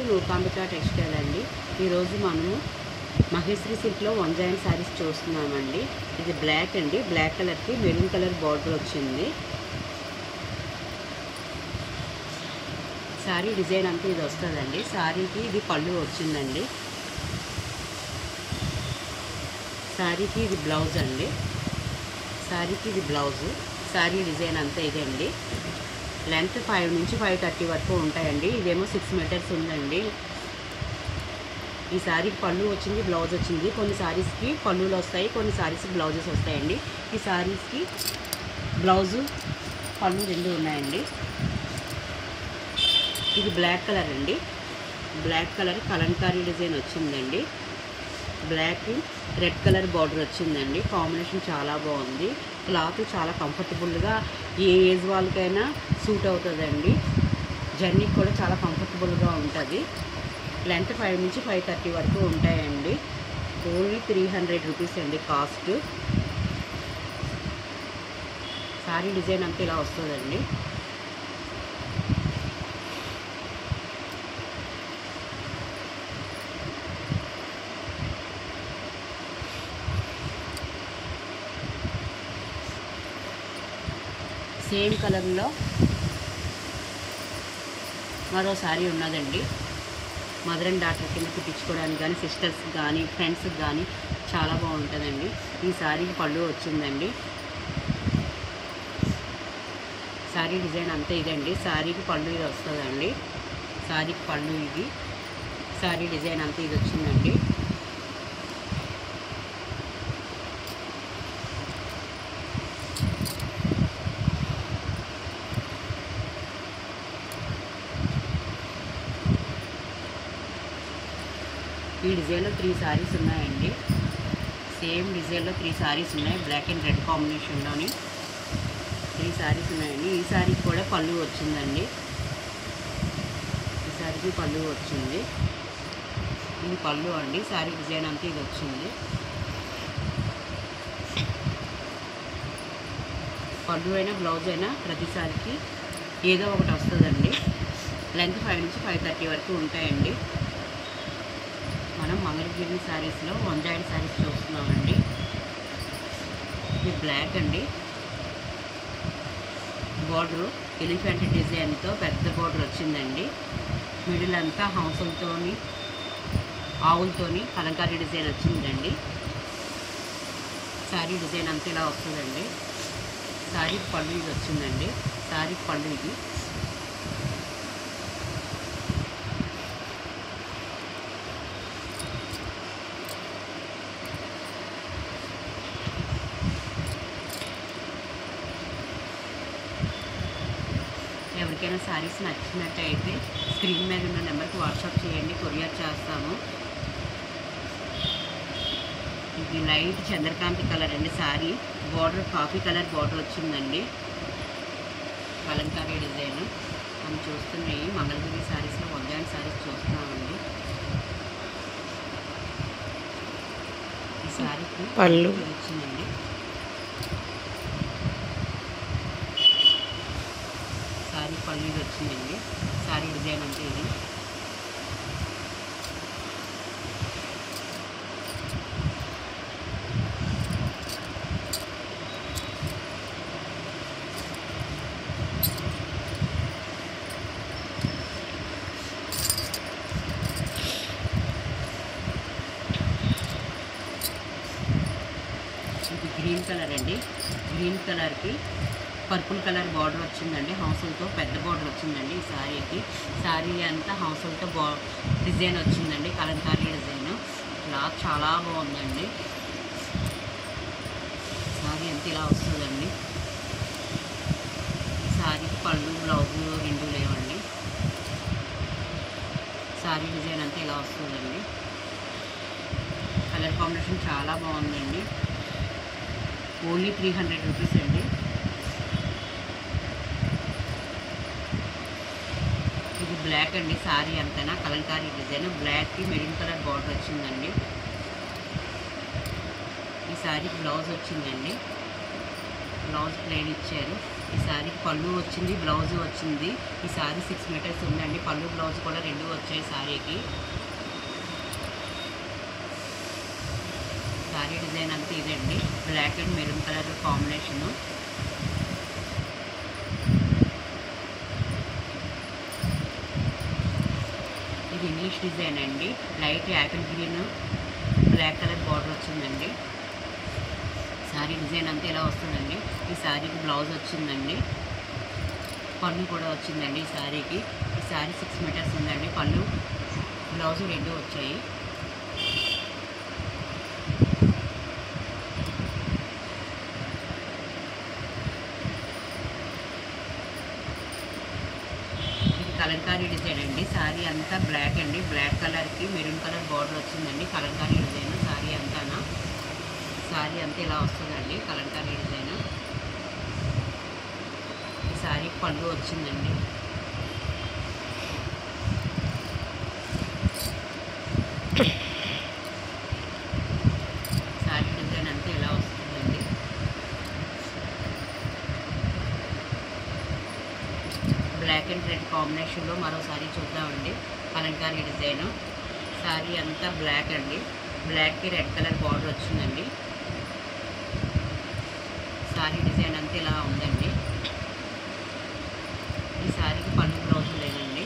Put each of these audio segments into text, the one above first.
Nookambika textile అండి. ఈరోజు మనము మహేశ్వరి సిల్క్లో వన్ జాయింట్ శారీస్ చూస్తున్నామండి. ఇది బ్లాక్ అండి, బ్లాక్ కలర్కి మెరూన్ కలర్ బార్డర్ వచ్చింది. శారీ డిజైన్ అంతా ఇది వస్తుందండి. శారీకి ఇది పళ్ళు వచ్చిందండి. శారీకి ఇది బ్లౌజ్ అండి. శారీకి ఇది బ్లౌజు. శారీ డిజైన్ అంతా ఇదే అండి. లెంత్ 5 నుంచి 5:30 వరకు ఉంటాయండి. ఇదేమో 6 మీటర్స్ ఉందండి. ఈ శారీకి పళ్ళు వచ్చింది, బ్లౌజ్ వచ్చింది. కొన్ని శారీస్కి పళ్ళులు వస్తాయి, కొన్ని శారీస్కి బ్లౌజెస్ వస్తాయండి. ఈ శారీస్కి బ్లౌజు పళ్ళు రెండు ఉన్నాయండి. ఇది బ్లాక్ కలర్ అండి. బ్లాక్ కలర్ కలంకారీ డిజైన్ వచ్చిందండి. బ్లాక్ రెడ్ కలర్ బార్డర్ వచ్చిందండి. కాంబినేషన్ చాలా బాగుంది. క్లాత్ చాలా కంఫర్టబుల్గా ఏ ఏజ్ వాళ్ళకైనా సూట్ అవుతుందండి. జర్నీకి కూడా చాలా కంఫర్టబుల్గా ఉంటుంది. లెంత్ 5 నుంచి 5:30 వరకు ఉంటాయండి. ఓన్లీ 300 రూపీస్ అండి కాస్ట్. శారీ డిజైన్ అంతా ఇలా వస్తుందండి. సేమ్ కలర్లో మరో శారీ ఉన్నదండి. మదర్ అండ్ డాటర్ కింద కుట్టించుకోవడానికి కానీ, సిస్టర్స్కి కానీ, ఫ్రెండ్స్కి కానీ చాలా బాగుంటుందండి. ఈ శారీకి పళ్ళు వచ్చిందండి. శారీ డిజైన్ అంతా ఇదండి. శారీకి పళ్ళు ఇది వస్తుందండి. శారీకి పళ్ళు ఇది. శారీ డిజైన్ అంతా ఇది వచ్చిందండి. ఈ డిజైన్లో 3 శారీస్ ఉన్నాయండి. సేమ్ డిజైన్లో 3 శారీస్ ఉన్నాయి. బ్లాక్ అండ్ రెడ్ కాంబినేషన్లోని 3 శారీస్ ఉన్నాయండి. ఈ శారీకి కూడా పళ్ళు వచ్చిందండి. ఈ శారీకి పళ్ళు వచ్చింది. ఇది పళ్ళు అండి. శారీ డిజైన్ అంతా ఇది వచ్చింది. పళ్ళు అయినా బ్లౌజ్ అయినా ప్రతి శారీకి ఏదో ఒకటి వస్తుందండి. లెంత్ 5 నుంచి 5:30 వరకు ఉంటాయండి. మనం మంగళగిరి శారీస్లో వన్ జాయింట్ శారీస్ చూస్తున్నామండి. ఇది బ్లాక్ అండి. బార్డరు ఎలిఫెంట్ డిజైన్తో పెద్ద బార్డర్ వచ్చిందండి. మిడిల్ అంతా హంసలతోని ఆవులతోని కలంకారీ డిజైన్ వచ్చిందండి. శారీ డిజైన్ అంతా ఇలా వస్తుందండి. శారీకి పళ్ళు ఇది వచ్చిందండి. శారీకి పళ్ళు ఇది. ఎవరికైనా శారీస్ నచ్చినట్టయితే స్క్రీన్ మీద ఉన్న నెంబర్కి వాట్సాప్ చేయండి, కొరియర్ చేస్తాము. ఇది లైట్ చంద్రకాంతి కలర్ అండి. Sari border coffee colour border వచ్చిందండి. కలంకారీ డిజైన్ మనం చూస్తున్నాయి. మంగళగిరి శారీస్లో వన్ జాయింట్ శారీస్ చూస్తున్నామండి. ఈ శారీకి పళ్ళు వచ్చిందండి. శారీ పళ్ళు ఇది వచ్చిందండి. శారీ డిజైన్ అంటే ఇది. ఇది గ్రీన్ కలర్ అండి. గ్రీన్ కలర్కి పర్పుల్ కలర్ బార్డర్ వచ్చిందండి. హంసలతో పెద్ద బార్డర్ వచ్చిందండి ఈ శారీకి. శారీ అంతా హంసలతో డిజైన్ వచ్చిందండి. కలంకారీ డిజైన్. క్లాత్ చాలా బాగుందండి. శారీ అంతా ఇలా వస్తుందండి. శారీకి పళ్ళు బ్లౌజు రెండు లేవండి. శారీ డిజైన్ అంతా ఇలా వస్తుందండి. కలర్ కాంబినేషన్ చాలా బాగుందండి. ఓన్లీ 300 రూపీస్ అండి. ఇది బ్లాక్ అండి. శారీ అంతేనా కలంకారీ డిజైన్. బ్లాక్కి మెరూన్ కలర్ బార్డర్ వచ్చిందండి. ఈ శారీకి బ్లౌజ్ వచ్చిందండి. బ్లౌజ్ ప్లెయిన్ ఇచ్చారు. ఈ శారీకి పళ్ళు వచ్చింది, బ్లౌజ్ వచ్చింది. ఈ సారీ 6 మీటర్స్ ఉందండి. పళ్ళు బ్లౌజ్ కూడా 2 వచ్చాయి సారీకి. సారీ డిజైన్ అంతా ఇదండి. Black and maroon colour combination. ఇది ఇంగ్లీష్ డిజైన్ అండి. Light apple green black colour border వచ్చిందండి. సారీ డిజైన్ అంతా ఇలా వస్తుందండి. ఈ సారీకి బ్లౌజ్ వచ్చిందండి, పళ్ళు కూడా వచ్చిందండి. ఈ సారీకి ఈ సారీ 6 మీటర్స్ ఉందండి. పళ్ళు బ్లౌజ్ 2 వచ్చాయి. కలంకారీ డిజైన్ అండి. సారీ అంతా బ్లాక్ అండి. బ్లాక్ కలర్కి మెరూన్ కలర్ బార్డర్ వచ్చిందండి. కలంకారీ డిజైన్ సారీ అంతానా. సారీ అంతా ఇలా వస్తుందండి కలంకారీ డిజైన్. ఈ సారీకి పళ్ళు వచ్చిందండి. సారీ డిజైన్ అంతా ఇలా వస్తుందండి. బ్లాక్ అండ్ రెడ్ కాంబినేషన్లో మరో సారీ చూద్దామండి. కలంకారీ డిజైన్. సారీ అంతా బ్లాక్ అండి. బ్లాక్కి రెడ్ కలర్ బార్డర్ వచ్చిందండి. సారీ డిజైన్ అంతా ఇలా ఉందండి. ఈ సారీకి పళ్ళు బ్లౌజ్ లేదండి.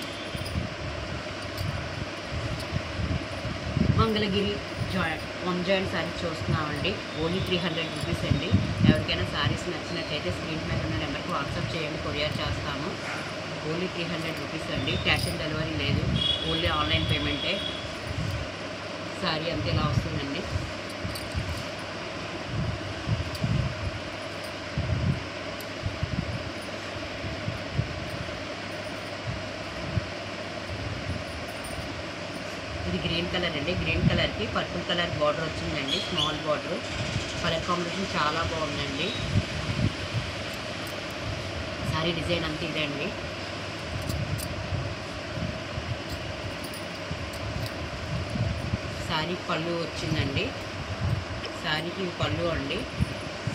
మంగళగిరి వన్ జాయింట్ సారీ చూస్తున్నామండి. ఓన్లీ 300 రూపీస్ అండి. ఎవరికైనా సారీస్ నచ్చినట్లయితే స్క్రీన్ మీద ఉన్న నెంబర్కి వాట్సాప్ చేయండి, కొరియర్ చేస్తాము. ఓన్లీ 300 రూపీస్ అండి. క్యాష్ ఆన్ డెలివరీ లేదు, ఓన్లీ ఆన్లైన్ పేమెంటే. సారీ అంతా ఇలా వస్తుందండి. ఇది గ్రీన్ కలర్ అండి. గ్రీన్ కలర్కి పర్పుల్ కలర్ బార్డర్ వచ్చిందండి, స్మాల్ బార్డర్. కలర్ కాంబినేషన్ చాలా బాగుందండి. సారీ డిజైన్ అంతా ఇదండి. సారీకి పళ్ళు వచ్చిందండి. సారీకి ఇది పళ్ళు అండి.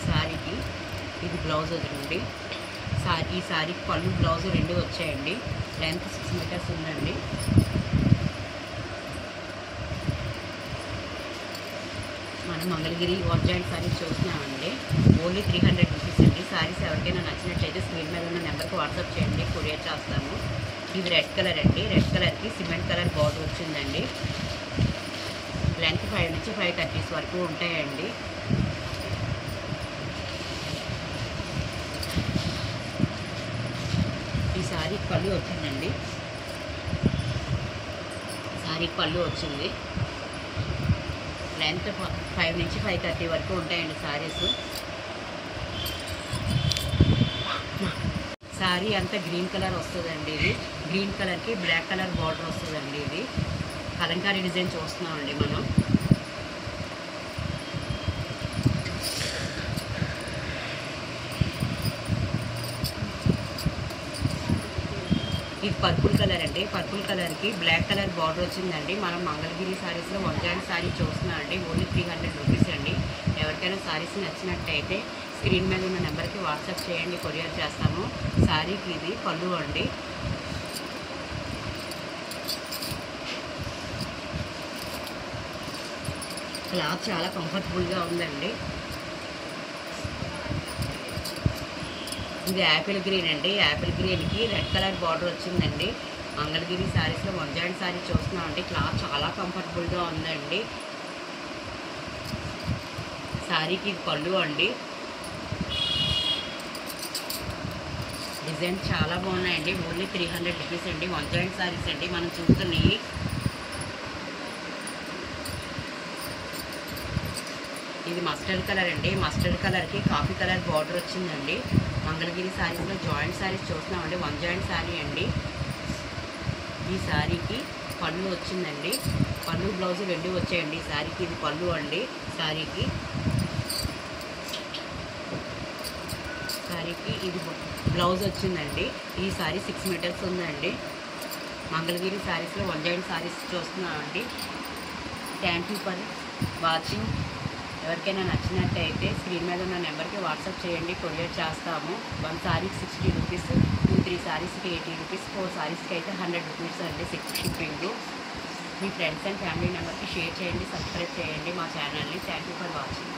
సారీకి ఇది బ్లౌజ్ వదిలింది. ఈ సారీకి పళ్ళు బ్లౌజ్ 2 వచ్చాయండి. లెంత్ 6 మీటర్స్ ఉందండి. మనం మంగళగిరి జాయింట్ సారీస్ చూస్తున్నామండి. ఓన్లీ 300 రూపీస్ అండి. సారీస్ ఎవరికైనా నచ్చినట్లయితే స్క్రీన్ మీద ఉన్న నెంబర్కి వాట్సాప్ చేయండి, కొరియర్ చేస్తాము. ఇది రెడ్ కలర్ అండి. రెడ్ కలర్కి సిమెంట్ కలర్ బార్డర్ వచ్చిందండి. లెంత్ 5 నుంచి 530 వరకు ఉంటాయండి. ఈ సారీ పళ్ళు వచ్చిందండి. సారీ పళ్ళు వచ్చింది. లెంత్ 5 నుంచి 530 వరకు ఉంటాయండి సారీస్. సారీ అంతా గ్రీన్ కలర్ వస్తుందండి. ఇది గ్రీన్ కలర్కి బ్లాక్ కలర్ బార్డర్ వస్తుందండి. ఇది కలంకారీ డిజైన్ చూస్తున్నామండి మనం. ఇది పర్పుల్ కలర్ అండి. పర్పుల్ కలర్కి బ్లాక్ కలర్ బార్డర్ వచ్చిందండి. మనం మంగళగిరి సారీస్లో వన్ జాయింట్ సారీ చూస్తున్నాం అండి. ఓన్లీ 300 రూపీస్ అండి. ఎవరికైనా సారీస్ నచ్చినట్టయితే స్క్రీన్ మీద ఉన్న నెంబర్కి వాట్సాప్ చేయండి, కొరియర్ చేస్తాము. సారీకి ఇది పళ్ళు అండి. క్లాత్ చాలా కంఫర్టబుల్గా ఉందండి. ఇది యాపిల్ గ్రీన్ అండి. యాపిల్ గ్రీన్కి రెడ్ కలర్ బార్డర్ వచ్చిందండి. మంగళగిరి సారీస్లో వన్ జాయింట్ సారీ చూస్తున్నామండి. క్లాత్ చాలా కంఫర్టబుల్గా ఉందండి. సారీకి ఇది పళ్ళు అండి. డిజైన్ చాలా బాగున్నాయండి. ఓన్లీ 300 రూపీస్ అండి. వన్ జాయింట్ సారీస్ అండి మనం చూస్తున్నాయి. ఇది మస్టర్డ్ కలర్ అండి. మస్టర్డ్ కలర్కి కాఫీ కలర్ బార్డర్ వచ్చిందండి. మంగళగిరి సారీస్లో జాయింట్ సారీస్ చూస్తున్నామండి. వన్ జాయింట్ సారీ అండి. ఈ సారీకి పళ్ళు వచ్చిందండి. పళ్ళు బ్లౌజ్ 2 వచ్చాయండి. ఈ సారీకి ఇది పళ్ళు అండి. సారీకి ఇది బ్లౌజ్ వచ్చిందండి. ఈ సారీ 6 మీటర్స్ ఉందండి. మంగళగిరి సారీస్లో వన్ జాయింట్ సారీస్ చూస్తున్నామండి. Thank you for watching. ఎవరికైనా నచ్చినట్టయితే స్క్రీన్ మీద ఉన్న నెంబర్కి వాట్సాప్ చేయండి, కొరియర్ చేస్తాము. 1 శారీకి 60 రూపీస్, 2-3 శారీస్కి 80 రూపీస్, 4 శారీస్కి అయితే 100 రూపీస్ అండి షిప్పింగ్. మీ ఫ్రెండ్స్ అండ్ ఫ్యామిలీ మెంబర్కి షేర్ చేయండి, సబ్స్క్రైబ్ చేయండి మా ఛానల్ని. Thank you for watching.